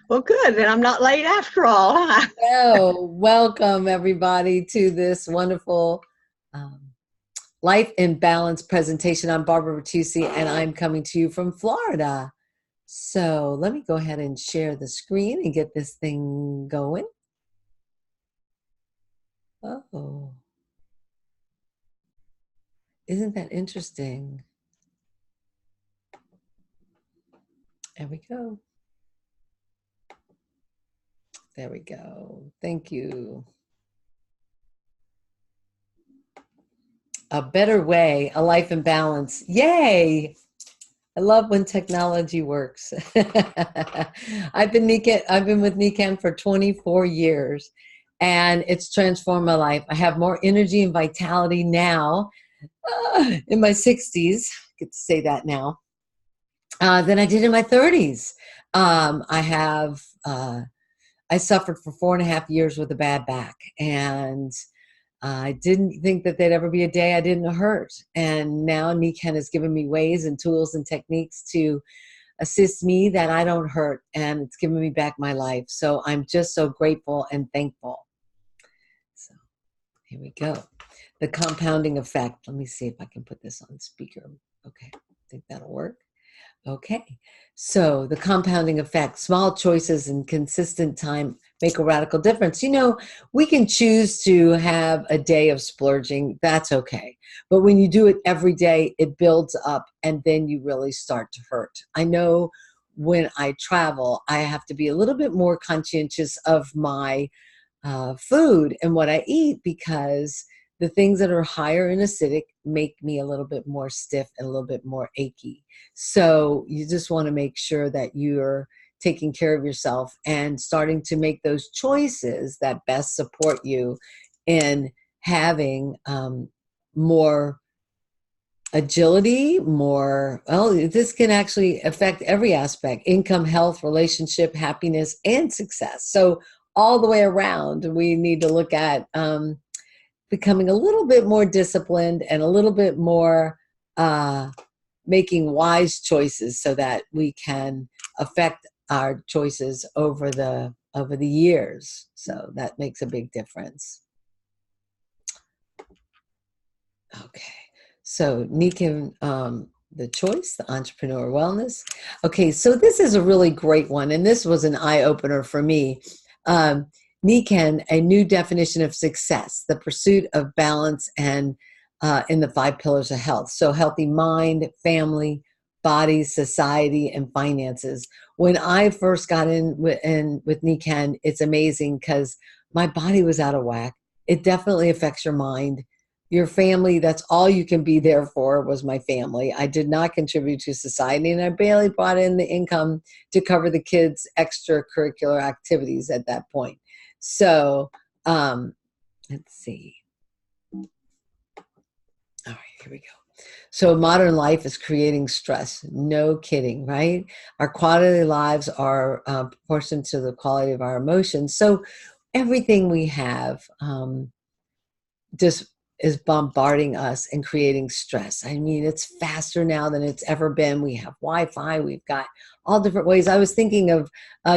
Well, good. Then I'm not late after all, huh? So, welcome everybody to this wonderful um, Life in Balance presentation. I'm Barbara Bertucci, and I'm coming to you from Florida. So, let me go ahead and share the screen and get this thing going. Oh, isn't that interesting? There we go. There we go. Thank you. A better way, a life in balance. Yay! I love when technology works. I've been with Nikken for 24 years, and it's transformed my life. I have more energy and vitality now, in my 60s. Get to say that now, than I did in my 30s. I have I suffered for 4.5 years with a bad back, and I didn't think that there'd ever be a day I didn't hurt. And now Nikken has given me ways and tools and techniques to assist me that I don't hurt, and it's given me back my life. So I'm just so grateful and thankful. So here we go. The compounding effect. Let me see if I can put this on speaker. Okay, I think that'll work. Okay, so the compounding effect, small choices and consistent time make a radical difference. We can choose to have a day of splurging. That's okay. But when you do it every day, it builds up, and then you really start to hurt. I know when I travel, I have to be a little bit more conscientious of my food and what I eat, because the things that are higher in acidic make me a little bit more stiff and a little bit more achy. So you just want to make sure that you're taking care of yourself and starting to make those choices that best support you in having more agility, this can actually affect every aspect: income, health, relationship, happiness, and success. So all the way around, we need to look at becoming a little bit more disciplined and a little bit more making wise choices, so that we can affect our choices over the years. So that makes a big difference. Okay, so Nikken, the choice, the entrepreneur wellness. Okay, so this is a really great one, and this was an eye opener for me. Nikken, a new definition of success: the pursuit of balance and in the 5 pillars of health. So healthy mind, family, body, society, and finances. When I first got with Nikken, it's amazing because my body was out of whack. It definitely affects your mind, your family. That's all you can be there for, was my family. I did not contribute to society, and I barely brought in the income to cover the kids' extracurricular activities at that point. So let's see. All right, here we go. So modern life is creating stress. No kidding, right? Our quality lives are proportioned to the quality of our emotions. So everything we have just is bombarding us and creating stress. I mean, it's faster now than it's ever been. We have Wi-Fi. We've got all different ways. I was thinking of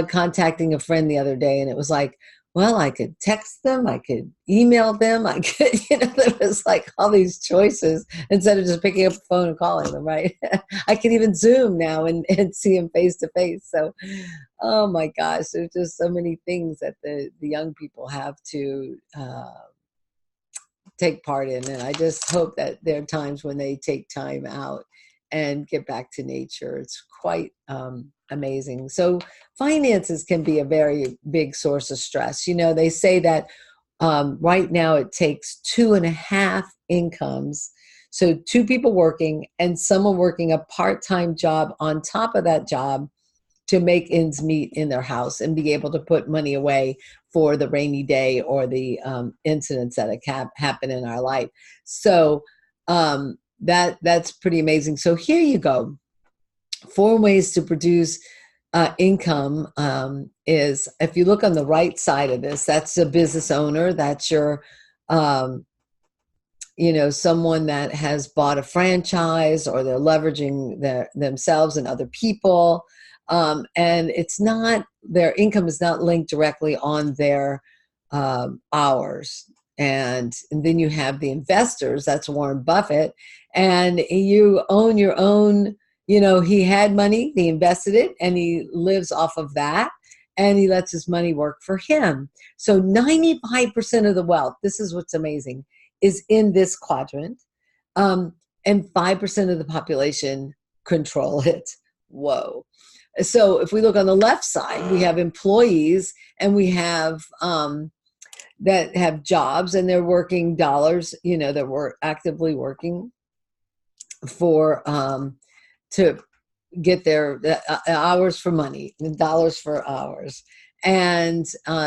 contacting a friend the other day, and it was like, well, I could text them, I could email them, I could, there was like all these choices instead of just picking up the phone and calling them, right? I can even Zoom now and see them face to face. So, oh my gosh, there's just so many things that the young people have to take part in. And I just hope that there are times when they take time out and get back to nature. It's quite amazing. So finances can be a very big source of stress. They say that right now it takes 2.5 incomes. So 2 people working and someone working a part-time job on top of that job to make ends meet in their house and be able to put money away for the rainy day or the incidents that happen in our life. So that's pretty amazing. So here you go. 4 ways to produce income is, if you look on the right side of this, that's a business owner. That's your someone that has bought a franchise, or they're leveraging themselves and other people. And it's not, their income is not linked directly on their hours. And then you have the investors, that's Warren Buffett, and you own your own, you know, he had money, he invested it, and he lives off of that, and he lets his money work for him. So 95% of the wealth, this is what's amazing, is in this quadrant, and 5% of the population control it. Whoa. So if we look on the left side, we have employees, and we have that have jobs, and they're working dollars, you know, that we're actively working for to get their hours for money, dollars for hours. And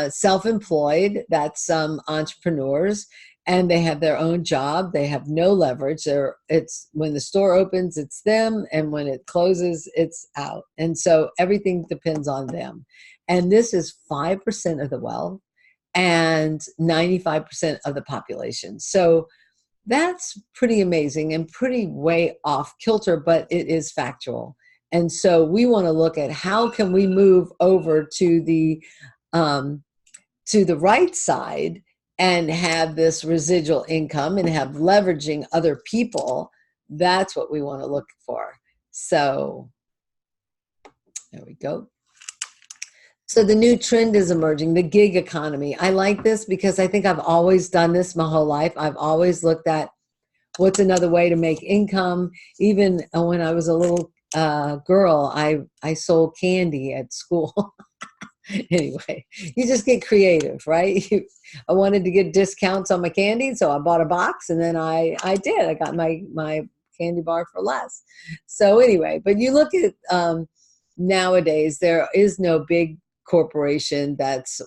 self-employed, that's entrepreneurs, and they have their own job. They have no leverage. It's when the store opens, it's them, and when it closes, it's out. And so everything depends on them. And this is 5% of the wealth and 95% of the population. So that's pretty amazing and pretty way off kilter, but it is factual. And so we want to look at how can we move over to the right side and have this residual income and have leveraging other people. That's what we want to look for. So there we go. So the new trend is emerging, the gig economy. I like this because I think I've always done this my whole life. I've always looked at what's another way to make income. Even when I was a little girl, I sold candy at school. Anyway, you just get creative, right? I wanted to get discounts on my candy, so I bought a box, and then I did. I got my candy bar for less. So anyway, but you look at nowadays, there is no big corporation that's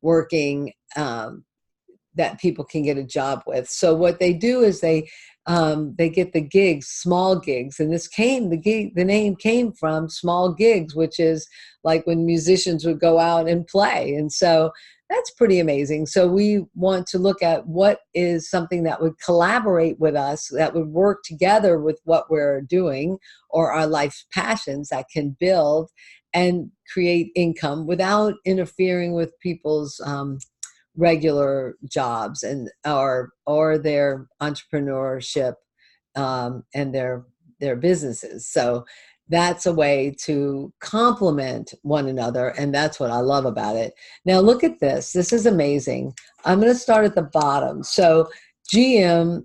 working that people can get a job with. So what they do is they get the gigs, small gigs, and the name came from small gigs, which is like when musicians would go out and play. And so that's pretty amazing. So we want to look at what is something that would collaborate with us, that would work together with what we're doing or our life's passions, that can build and create income without interfering with people's regular jobs and or their entrepreneurship and their businesses. So that's a way to complement one another, and that's what I love about it. Now look at this. This is amazing. I'm going to start at the bottom. So GM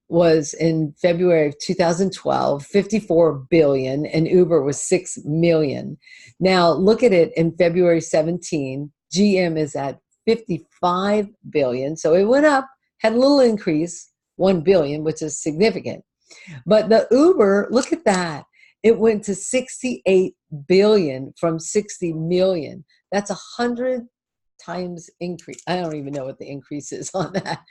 was in February of 2012, 54 billion, and Uber was 6 million. Now look at it in February 17, GM is at 55 billion. So it went up, had a little increase, 1 billion, which is significant. But the Uber, look at that. It went to 68 billion from 60 million. That's 100 times increase. I don't even know what the increase is on that.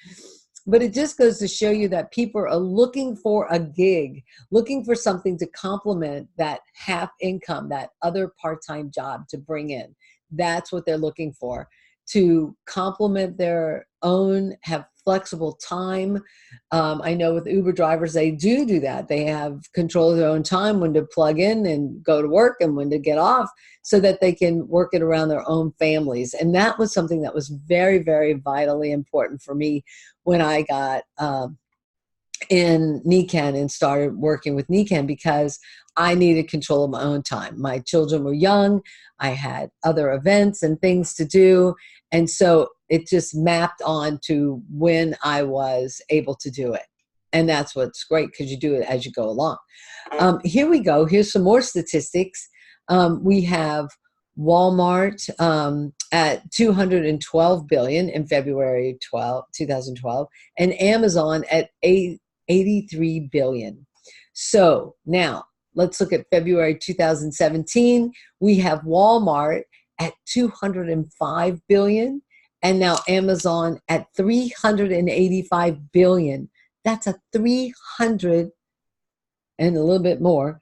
But it just goes to show you that people are looking for a gig, looking for something to complement that half income, that other part-time job to bring in. That's what they're looking for, to complement their own, have flexible time. I know with Uber drivers, they do that. They have control of their own time, when to plug in and go to work and when to get off, so that they can work it around their own families. And that was something that was very, very vitally important for me when I got in Nikken and started working with Nikken, because I needed control of my own time. My children were young. I had other events and things to do. And so it just mapped on to when I was able to do it. And that's what's great, because you do it as you go along. Here we go. Here's some more statistics. We have Walmart at 212 billion in February 2012, and Amazon at 83 billion. So now let's look at February 2017. We have Walmart at 205 billion, and now Amazon at 385 billion. That's a 300 and a little bit more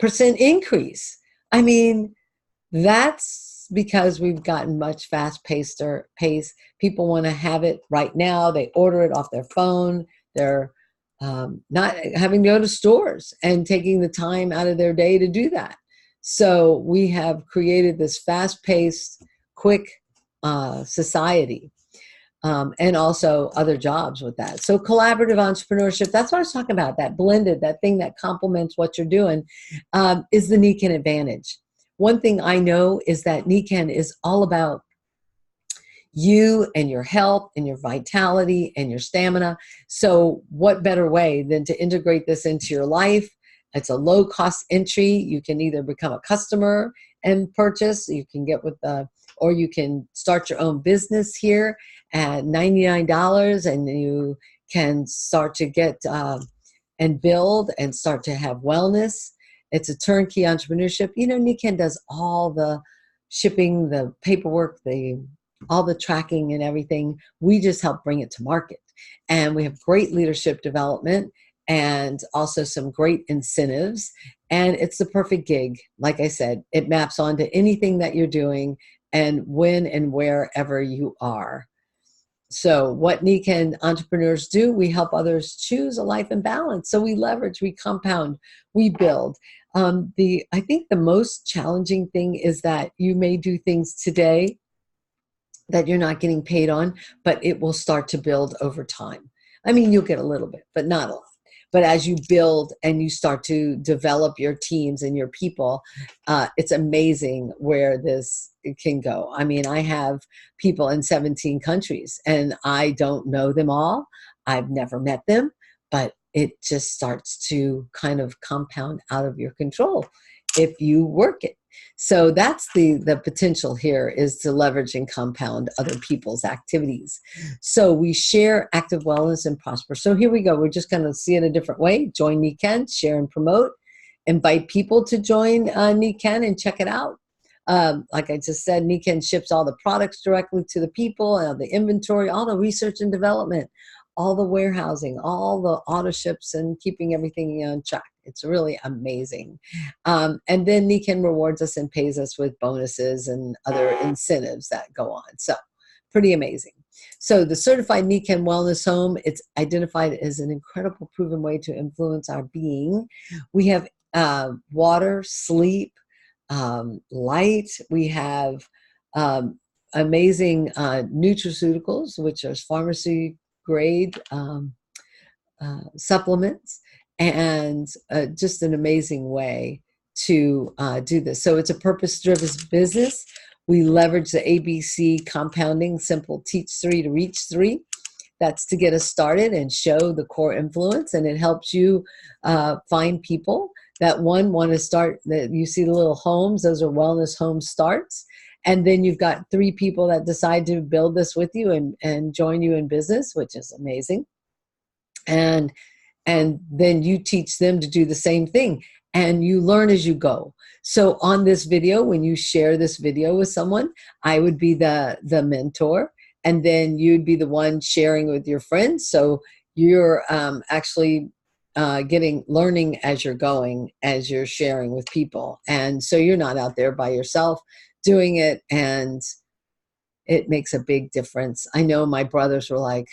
% increase. I mean, that's because we've gotten much fast-paced pace. People want to have it right now. They order it off their phone. They're not having to go to stores and taking the time out of their day to do that. So we have created this fast-paced, quick society. And also other jobs with that. So collaborative entrepreneurship, that's what I was talking about, that blended, that thing that complements what you're doing, is the Nikken advantage. One thing I know is that Nikken is all about you and your health and your vitality and your stamina. So what better way than to integrate this into your life? It's a low cost entry. You can either become a customer and purchase, you can get with the, or you can start your own business here at $99, and you can start to get and build and start to have wellness. It's a turnkey entrepreneurship. You know, Nikken does all the shipping, the paperwork, all the tracking and everything. We just help bring it to market. And we have great leadership development and also some great incentives. And it's the perfect gig. Like I said, it maps onto anything that you're doing and when and wherever you are. So what Nikken entrepreneurs do, we help others choose a life in balance. So we leverage, we compound, we build. I think the most challenging thing is that you may do things today that you're not getting paid on, but it will start to build over time. I mean, you'll get a little bit, but not a lot. But as you build and you start to develop your teams and your people, it's amazing where this can go. I mean, I have people in 17 countries and I don't know them all. I've never met them, but it just starts to kind of compound out of your control if you work it. So that's the potential here, is to leverage and compound other people's activities. So we share active wellness and prosper. So here we go. We're just going to see it a different way. Join Nikken, share and promote, invite people to join Nikken and check it out. Like I just said, Nikken ships all the products directly to the people, the inventory, all the research and development, all the warehousing, all the auto ships, and keeping everything on track. It's really amazing. And then Nikken rewards us and pays us with bonuses and other incentives that go on. So pretty amazing. So the certified Nikken Wellness Home, it's identified as an incredible proven way to influence our being. We have water, sleep, light. We have amazing nutraceuticals, which are pharmacy grade supplements, and just an amazing way to do this. So it's a purpose-driven business. We leverage the ABC compounding, simple, teach 3 to reach 3. That's to get us started and show the core influence, and it helps you find people that want to start. You see the little homes, those are wellness home starts. And then you've got 3 people that decide to build this with you and join you in business, which is amazing. And then you teach them to do the same thing, and you learn as you go. So on this video, when you share this video with someone, I would be the mentor, and then you'd be the one sharing with your friends. So you're actually learning as you're going, as you're sharing with people. And so you're not out there by yourself doing it, and it makes a big difference. I know my brothers were like,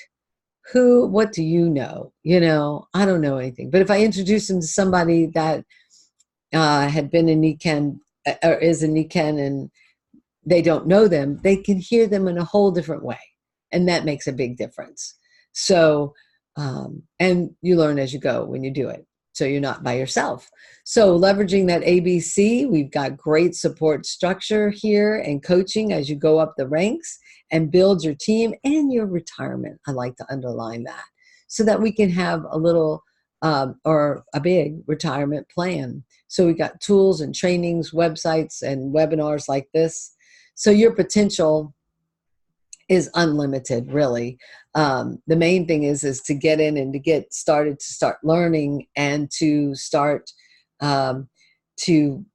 what do you know? You know, I don't know anything. But if I introduce them to somebody that had been in Nikken or is in Nikken and they don't know them, they can hear them in a whole different way. And that makes a big difference. So, and you learn as you go when you do it. So you're not by yourself. So leveraging that ABC, we've got great support structure here and coaching as you go up the ranks and build your team and your retirement. I like to underline that, so that we can have a little or a big retirement plan. So we got tools and trainings, websites and webinars like this. So your potential is unlimited, really. The main thing is to get in and to get started, to start learning, and to start to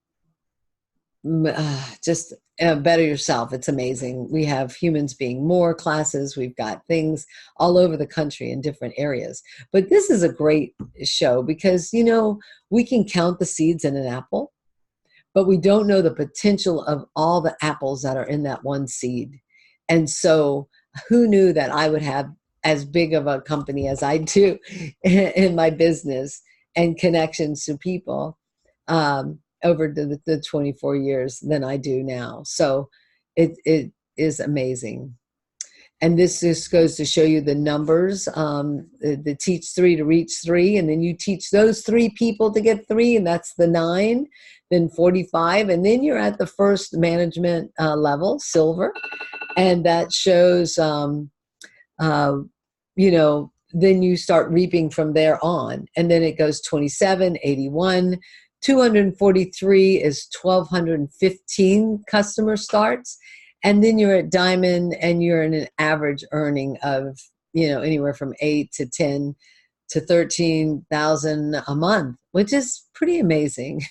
just better yourself. It's amazing. We have Humans Being More classes. We've got things all over the country in different areas. But this is a great show because, you know, we can count the seeds in an apple, but we don't know the potential of all the apples that are in that one seed. And so who knew that I would have as big of a company as I do in my business and connections to people. over the 24 years than I do now. So it is amazing. And this just goes to show you the numbers, the teach 3 to reach 3. And then you teach those 3 people to get 3, and that's the 9, then 45. And then you're at the first management level, silver. And that shows, then you start reaping from there on. And then it goes 27, 81, 243 is 1,215 customer starts. And then you're at diamond and you're in an average earning of, anywhere from 8 to 10 to 13,000 a month, which is pretty amazing.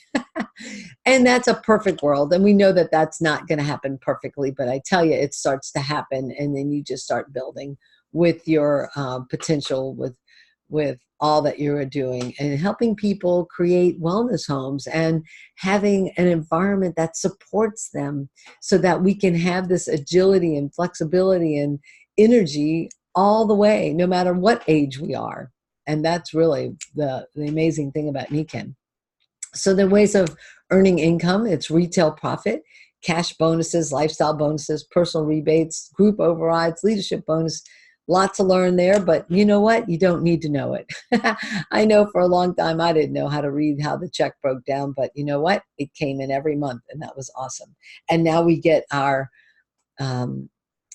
And that's a perfect world. And we know that that's not going to happen perfectly, but I tell you, it starts to happen. And then you just start building with your potential, with all that you're doing, and helping people create wellness homes and having an environment that supports them so that we can have this agility and flexibility and energy all the way, no matter what age we are. And that's really the amazing thing about Nikken. So the ways of earning income, it's retail profit, cash bonuses, lifestyle bonuses, personal rebates, group overrides, leadership bonus. Lots to learn there, but you know what? You don't need to know it. I know for a long time I didn't know how to read how the check broke down, but you know what? It came in every month, and that was awesome. And now we get our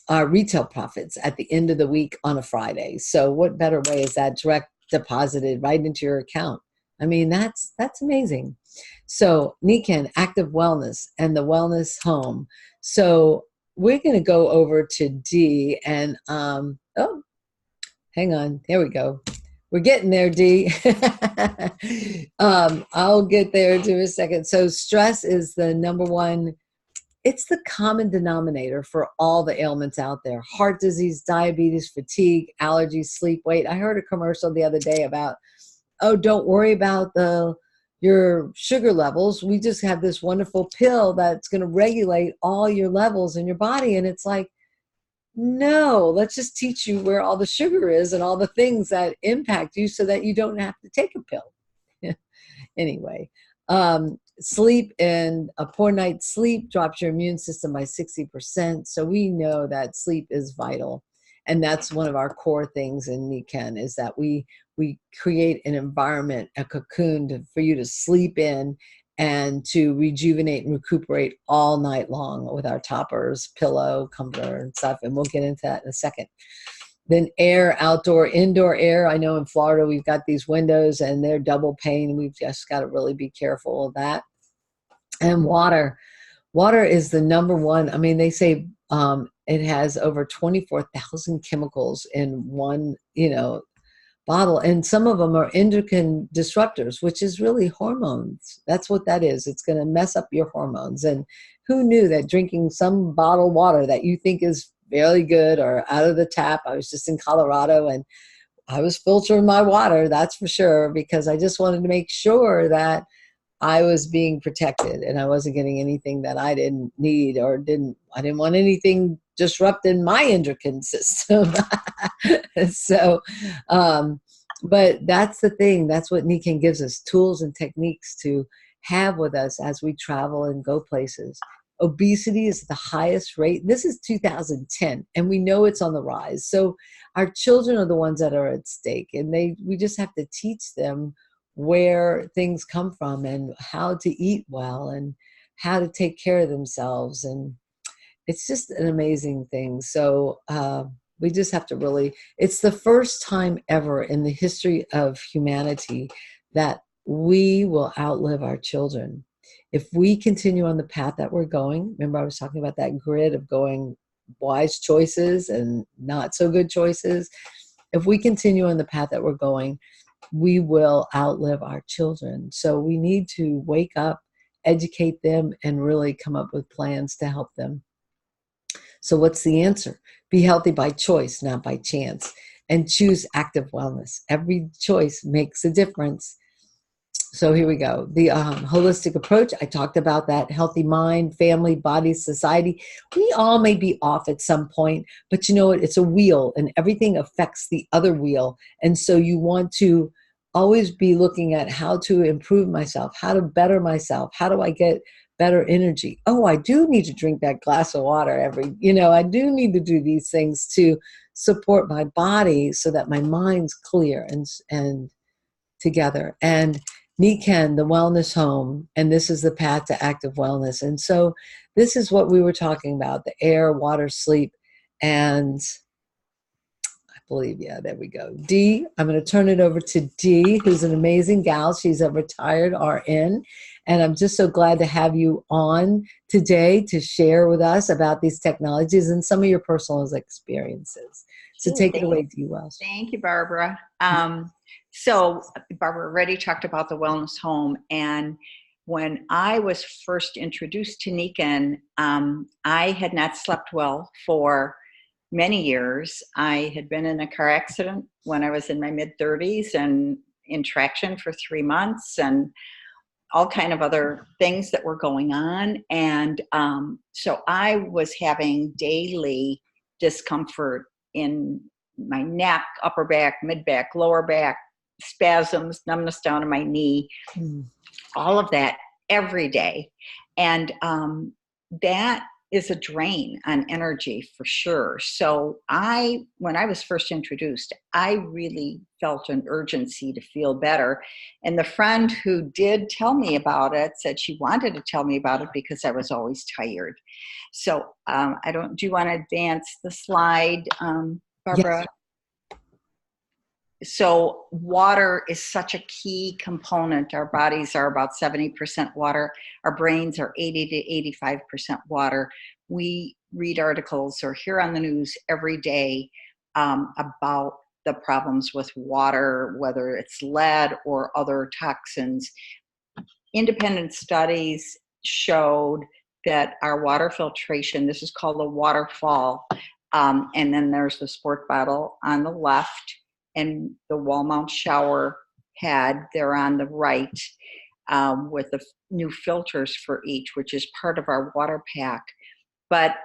retail profits at the end of the week on a Friday. So what better way is that? Direct deposited right into your account. I mean, that's amazing. So Nikken, active wellness and the wellness home. So we're going to go over to Dee, and oh, hang on. There we go. We're getting there, Dee. I'll get there in a second. So stress is the number one. It's the common denominator for all the ailments out there: heart disease, diabetes, fatigue, allergies, sleep, weight. I heard a commercial the other day about, oh, don't worry about your sugar levels. We just have this wonderful pill that's going to regulate all your levels in your body. And it's like, no, let's just teach you where all the sugar is and all the things that impact you so that you don't have to take a pill. Anyway, sleep, and a poor night's sleep drops your immune system by 60%. So we know that sleep is vital. And that's one of our core things in Nikken, is that we create an environment, a cocoon for you to sleep in and to rejuvenate and recuperate all night long with our toppers, pillow, comforter, and stuff. And we'll get into that in a second. Then air, outdoor, indoor air. I know in Florida we've got these windows and they're double pane. We've just got to really be careful of that. And water. Water is the number one. I mean, they say it has over 24,000 chemicals in one, bottle. And some of them are endocrine disruptors, which is really hormones. That's what that is. It's going to mess up your hormones. And who knew that drinking some bottled water that you think is fairly good or out of the tap? I was just in Colorado and I was filtering my water, that's for sure, because I just wanted to make sure that I was being protected and I wasn't getting anything that I didn't need or I didn't want anything disrupting my endocrine system. So, but that's the thing. That's what Nikken gives us, tools and techniques to have with us as we travel and go places. Obesity is the highest rate. This is 2010, and we know it's on the rise. So our children are the ones that are at stake, and we just have to teach them where things come from and how to eat well and how to take care of themselves. And it's just an amazing thing. So we just have to really, it's the first time ever in the history of humanity that we will outlive our children. If we continue on the path that we're going, remember I was talking about that grid of going wise choices and not so good choices. If we continue on the path that we're going, we will outlive our children. So we need to wake up, educate them, and really come up with plans to help them. So what's the answer? Be healthy by choice, not by chance, and choose active wellness. Every choice makes a difference. So here we go. The holistic approach, I talked about that. Healthy mind, family, body, society. We all may be off at some point, but you know what? It's a wheel and everything affects the other wheel. And so you want to always be looking at how to improve myself, how to better myself, how do I get better energy? Oh, I do need to drink that glass of water I do need to do these things to support my body so that my mind's clear and together. And Nikken, the wellness home, and this is the path to active wellness. And so this is what we were talking about, the air, water, sleep, and I believe, yeah, there we go. Dee, I'm going to turn it over to Dee, who's an amazing gal. She's a retired RN. And I'm just so glad to have you on today to share with us about these technologies and some of your personal experiences. So take it away, Dee Welch. Thank you, Barbara. So Barbara already talked about the wellness home. And when I was first introduced to Nikken, I had not slept well for many years. I had been in a car accident when I was in my mid-30s and in traction for 3 months and all kind of other things that were going on. And so I was having daily discomfort in my neck, upper back, mid back, lower back, spasms, numbness down in my knee, all of that every day. And that is a drain on energy for sure. So when I was first introduced, I really felt an urgency to feel better. And the friend who did tell me about it said she wanted to tell me about it because I was always tired. So do you want to advance the slide, Barbara? Yes. So water is such a key component. Our bodies are about 70% water. Our brains are 80 to 85% water. We read articles or hear on the news every day about the problems with water, whether it's lead or other toxins. Independent studies showed that our water filtration, this is called a waterfall, and then there's the sport bottle on the left, and the wall mount shower head, they're on the right, with the new filters for each, which is part of our water pack. But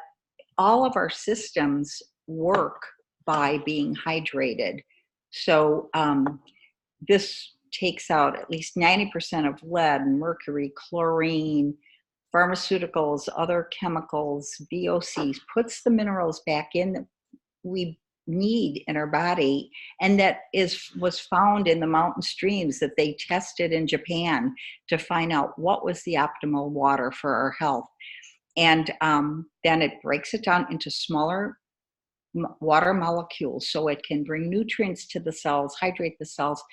all of our systems work by being hydrated. So this takes out at least 90% of lead, mercury, chlorine, pharmaceuticals, other chemicals, VOCs, puts the minerals back in that we need in our body, and that was found in the mountain streams that they tested in Japan to find out what was the optimal water for our health. And then it breaks it down into smaller water molecules so it can bring nutrients to the cells, hydrate the cells,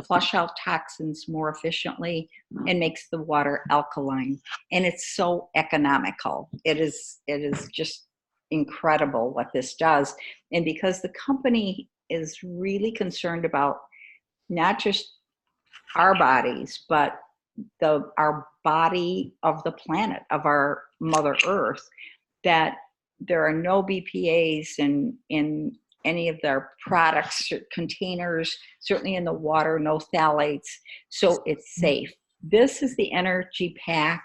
flush out toxins more efficiently, and makes the water alkaline. And it's so economical. It is just incredible what this does. And because the company is really concerned about not just our bodies, but our body of the planet, of our Mother Earth, that there are no BPAs in any of their products, containers, certainly in the water, no phthalates, so it's safe. This is the energy pack.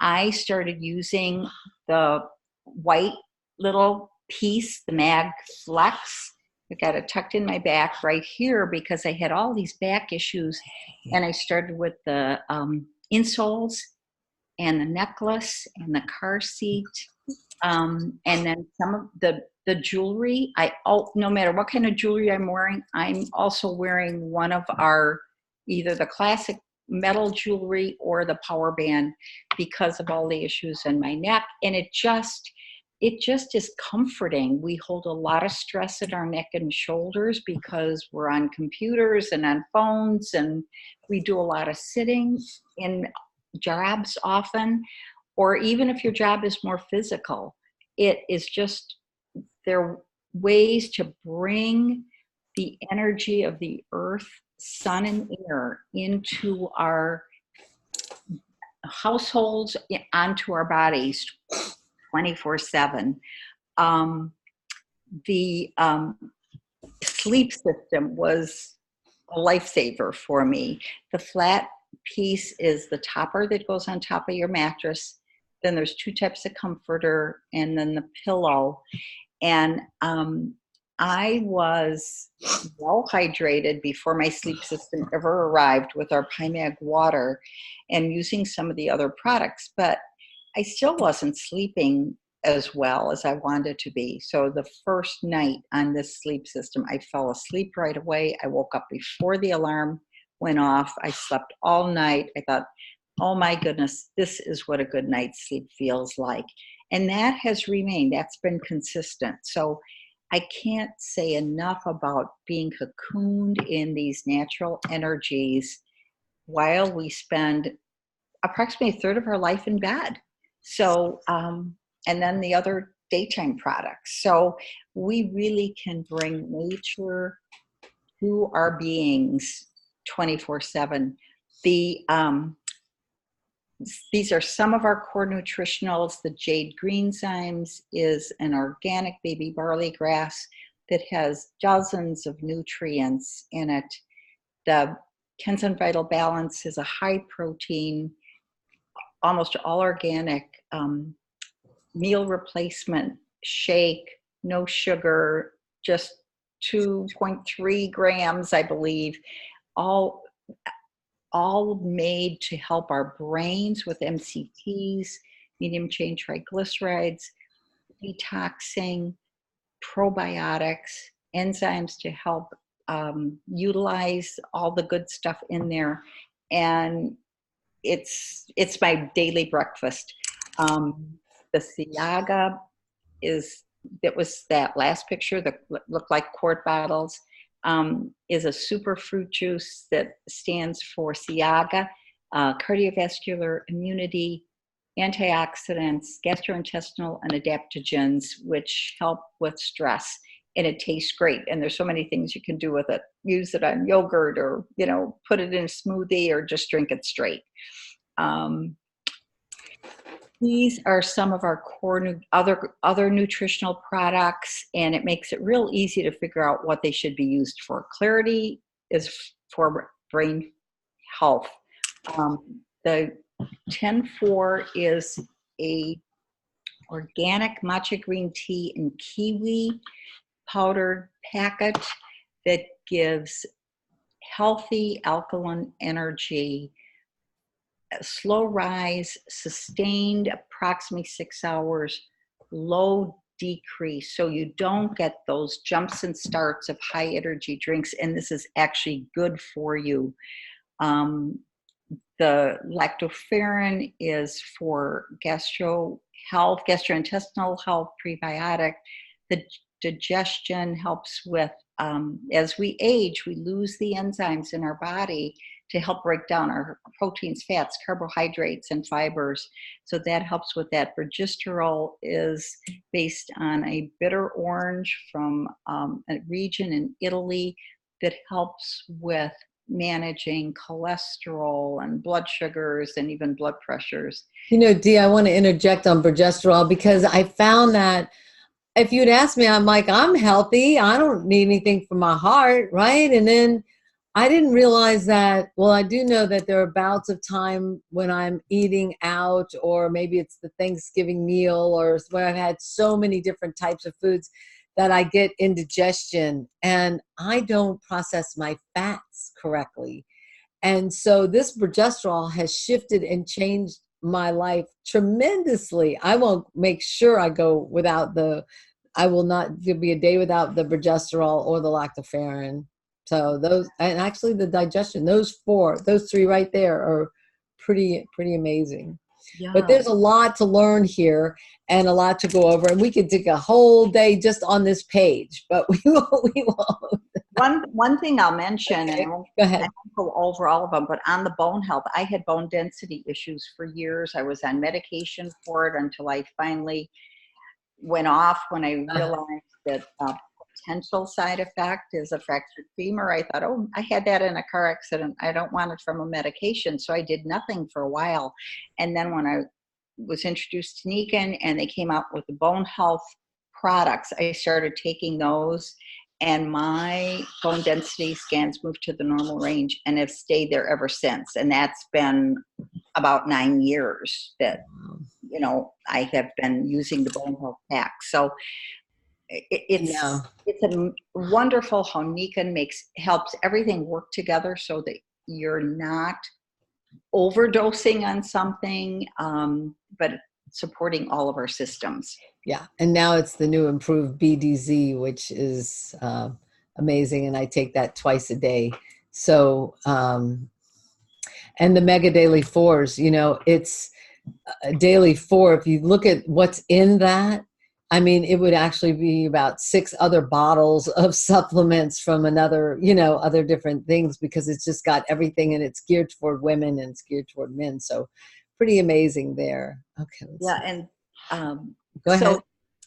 I started using the white little piece, the Mag Flex. I got it tucked in my back right here because I had all these back issues, and I started with the insoles and the necklace and the car seat, and then some of the jewelry. No matter what kind of jewelry I'm wearing, I'm also wearing one of either the classic metal jewelry or the power band because of all the issues in my neck. And it just is comforting. We hold a lot of stress in our neck and shoulders because we're on computers and on phones, and we do a lot of sitting in jobs often, or even if your job is more physical, it is just, there are ways to bring the energy of the earth, sun, and air into our households, onto our bodies 24/7. The sleep system was a lifesaver for me. The flat piece is the topper that goes on top of your mattress. Then there's 2 types of comforter, and then the pillow. And I was well hydrated before my sleep system ever arrived with our Primag water and using some of the other products, but I still wasn't sleeping as well as I wanted to be. So the first night on this sleep system, I fell asleep right away. I woke up before the alarm went off. I slept all night. I thought, oh my goodness, this is what a good night's sleep feels like. And that has remained, that's been consistent. So I can't say enough about being cocooned in these natural energies while we spend approximately a third of our life in bed. So, and then the other daytime products. So we really can bring nature to our beings 24/7. The These are some of our core nutritionals. The Jade Greenzymes is an organic baby barley grass that has dozens of nutrients in it. The Kensen Vital Balance is a high protein, almost all organic meal replacement shake, no sugar, just 2.3 grams, I believe, all made to help our brains with MCTs, medium chain triglycerides, detoxing, probiotics, enzymes to help utilize all the good stuff in there. And it's my daily breakfast. The Siaga that was that last picture that looked like quart bottles, is a super fruit juice that stands for Siaga, cardiovascular immunity, antioxidants, gastrointestinal, and adaptogens, which help with stress. And it tastes great. And there's so many things you can do with it. Use it on yogurt, or put it in a smoothie, or just drink it straight. These are some of our core other nutritional products, and it makes it real easy to figure out what they should be used for. Clarity is for brain health. The 10-4 is a organic matcha green tea and kiwi powdered packet that gives healthy alkaline energy, slow rise, sustained approximately 6 hours, low decrease. So you don't get those jumps and starts of high energy drinks. And this is actually good for you. The lactoferrin is for gastro health, gastrointestinal health, prebiotic. The digestion helps with, as we age, we lose the enzymes in our body to help break down our proteins, fats, carbohydrates, and fibers. So that helps with that. Progesterol is based on a bitter orange from a region in Italy that helps with managing cholesterol and blood sugars and even blood pressures. Dee, I want to interject on progesterol, because I found that if you'd asked me, I'm like, I'm healthy. I don't need anything for my heart, right? And then I didn't realize that, well, I do know that there are bouts of time when I'm eating out, or maybe it's the Thanksgiving meal, or when I've had so many different types of foods that I get indigestion and I don't process my fats correctly. And so this progesterol has shifted and changed my life tremendously. I will make sure I will not be a day without the progesterol or the lactoferrin. So those, and actually the digestion, those three right there are pretty amazing. Yeah. But there's a lot to learn here and a lot to go over, and we could take a whole day just on this page, but we won't. One thing I'll mention, okay. and Go ahead. I won't go over all of them, but on the bone health, I had bone density issues for years. I was on medication for it until I finally went off when I realized that potential side effect is a fractured femur. I thought, oh, I had that in a car accident. I don't want it from a medication. So I did nothing for a while. And then when I was introduced to Nikken and they came out with the bone health products, I started taking those, and my bone density scans moved to the normal range and have stayed there ever since. And that's been about 9 years that, I have been using the bone health pack. So Yeah. It's a wonderful how Nikken helps everything work together so that you're not overdosing on something, but supporting all of our systems. Yeah. And now it's the new improved BDZ, which is amazing. And I take that twice a day. So, and the Mega Daily Fours, you know, it's a daily four. If you look at what's in that, I mean, it would actually be about 6 other bottles of supplements from another, you know, other different things, because it's just got everything, and it's geared toward women and it's geared toward men. So pretty amazing there. Okay. Yeah. See. And Go ahead.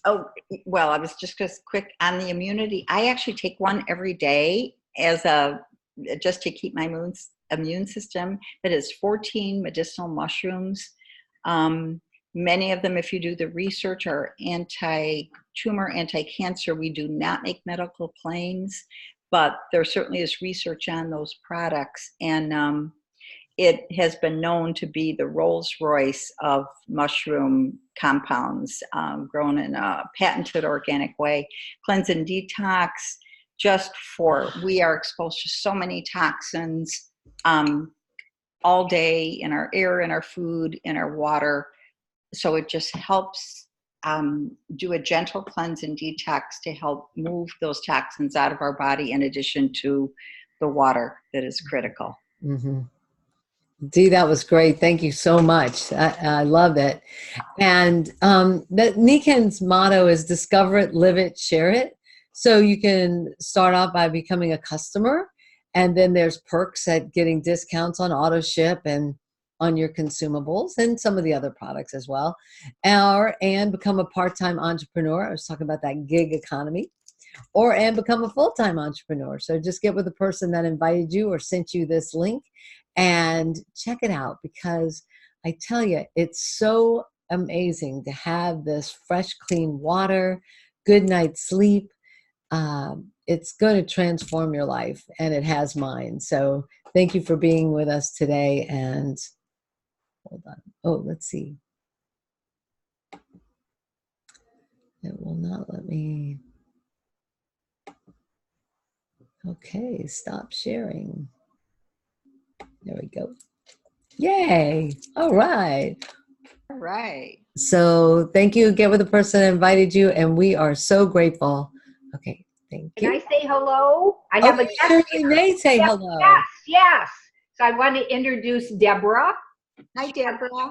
oh, well, I was just quick on the immunity. I actually take one every day just to keep my immune system. That is 14 medicinal mushrooms. Many of them, if you do the research, are anti-tumor, anti-cancer. We do not make medical claims, but there certainly is research on those products. And it has been known to be the Rolls-Royce of mushroom compounds, grown in a patented organic way. Cleanse and detox, we are exposed to so many toxins all day in our air, in our food, in our water. So it just helps do a gentle cleanse and detox to help move those toxins out of our body, in addition to the water that is critical. Mm-hmm. Dee, that was great. Thank you so much. I love it. And that Nikken's motto is discover it, live it, share it. So you can start out by becoming a customer, and then there's perks at getting discounts on auto ship and on your consumables and some of the other products as well. And become a part-time entrepreneur. I was talking about that gig economy. And become a full-time entrepreneur. So just get with the person that invited you or sent you this link and check it out, because I tell you, it's so amazing to have this fresh, clean water, good night's sleep. It's going to transform your life, and it has mine. So thank you for being with us today. And hold on. Oh, let's see. It will not let me. Okay, stop sharing. There we go. Yay. All right. All right. So thank you. Get with the person that invited you, and we are so grateful. Okay, thank you. Can I say hello? I have a you guest certainly may say hello. Yes, yes. So I want to introduce Deborah. Hi, Deborah.